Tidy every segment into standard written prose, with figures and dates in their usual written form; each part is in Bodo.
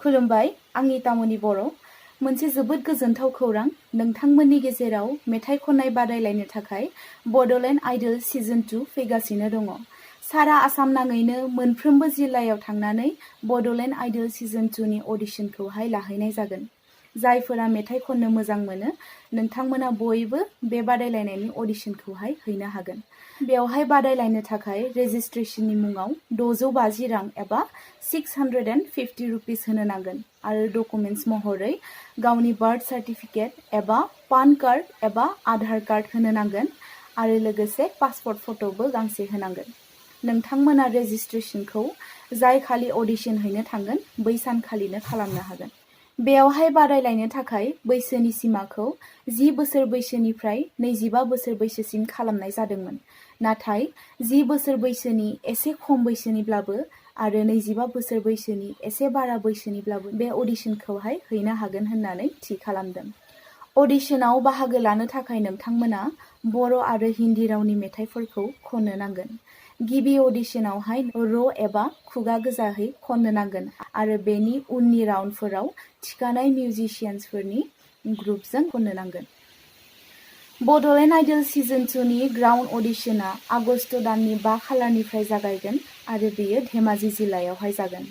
खुलुमबाय, आंनि तामुनि बर'। मोनसे जोबोद गोजोनथाव खौरां, नोंथांमोननि गेजेराव मेथाइ खननाय बादायलायनो थाखाय बड'ल आइडल सिजन 2 फैगासिनो दङ। सारा आसाम नाङैनो मोनफ्रोमबो जिल्लायाव थांनानै बड'ल आइडल सिजन 2 नि अडिशनखौहाय लाहैनाय जागोन। जायफोरा मेथाइ खननो मोजां मोनो, नोंथांमोना बयबो बे बादायलायनायनि अडिशनखौहाय हैनो हागोन। बेवहाय बादायलायनो थाखाय रेजिस्ट्रेशननि मुङाव 650 रां एबा 650 रुपिस होनो नांगोन आरो डकुमेन्ट्स महरै गावनि बार्थ सार्टिफिकेट एबा पान कार्ड एबा आधार कार्ड होनो नांगोन आरो लोगोसे पासपर्ट फट'बो गांसे होनांगोन। नोंथांमोना रेजिस्ट्रेशनखौ जाय खालि अडिशन हैनो थांगोन बै सानखालिनो खालामनो हागोन। बेयावहाय बादायलायनो थाखाय बैसोनि सिमाखौ 10 बोसोर बैसोनिफ्राय 25 बोसोर बैसोसिम खालामनाय जादोंमोन। नाथाय 10 बोसोर बैसोनि एसे खम बैसोनिब्लाबो आरो 25 बोसोर बैसोनि एसे बारा बैसोनिब्लाबो बे अडिशनखौहाय हैनो हागोन होननानै थि खालामदों। अडिशनाव बाहागो लानो थाखाय नोंथांमोना बर' आरो हिन्दी रावनि मेथाइफोरखौ खननो नांगोन। गिबि अडिशनावहाय र' एबा खुगा गोजाहै खननो नांगोन आरो बेनि उननि राउन्डफोराव थिखानाय मिउजिशियानफोरनि ग्रुपजों खननो नांगोन। बड'ल आइडल सिजन 2 नि ग्राउन्ड अडिशना आगस्त दाननि 5 खालारनिफ्राय जागायगोन आरो बेयो धेमाजि जिल्लायावहाय जागोन।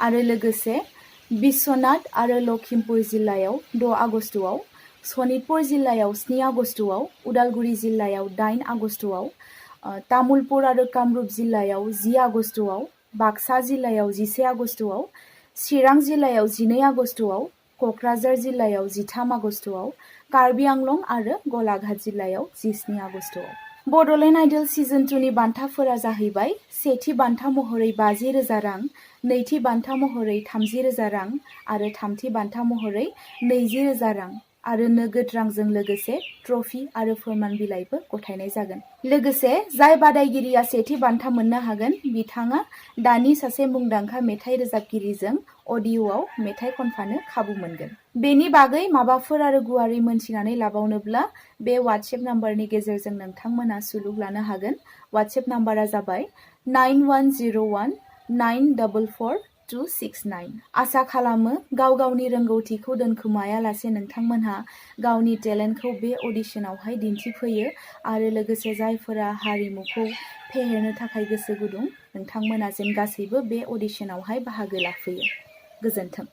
आरो लोगोसे बिश्वनाथ आरो लखिमपुर जिल्लायाव 6 आगस्तआव, सनितपुर जिल्लायाव 7 आगस्तआव, उदालगुरि जिल्लायाव 8 आगस्तआव, तामुलपुर आरो कामरुप जिल्लायाव 10 आगस्तआव, बाक्सा जिल्लायाव 11 आगस्तआव, चिरां जिल्लायाव 12 आगस्तआव, क'क्राझार जिल्लायाव 13 आगस्तआव, कार्बि आंलं आरो गलाघाट जिल्लायाव 17 आगस्तआव। बड'ल आइडल सिजन 2 नि बान्थाफोरा जाहैबाय सेथि बान्था महरै 50,000 रां, नैथि बान्था महरै 30,000 रां आरो थामथि बान्था महरै 20,000 रां आरो नोगोद रांजों लोगोसे ट्रफी आरो फोरमान बिलाइबो गथायनाय जागोन। लोगोसे जाय बादायगिरिया सेथि बान्था मोननो हागोन बिथाङा दानि सासे मुंदांखा मेथाइ रोजाबगिरिजों अडिअ'आव मेथाइ खनफानो खाबु मोनगोन। बेनि बागै माबाफोर आरो गुवारै मोनथिनानै लाबावनोब्ला बे वाट्सएप नाम्बारनि गेजेरजों नोंथांमोना सुलुग लानो हागोन। वाट्सएप नाम्बारा जाबाय 9101944269। आसा खालामो गावनि रोंगौथिखौ दोनखोमायालासे नोंथांमोनहा गावनि टेलेन्टखौ बे अडिशनावहाय दिन्थिफैयो आरो लोगोसे जायफोरा हारिमुखौ फेहेरनो थाखाय गोसो गुदुं, नोंथांमोना जेन गासैबो बे अडिशनावहाय बाहागो लाफैयो। गोजोन्थों।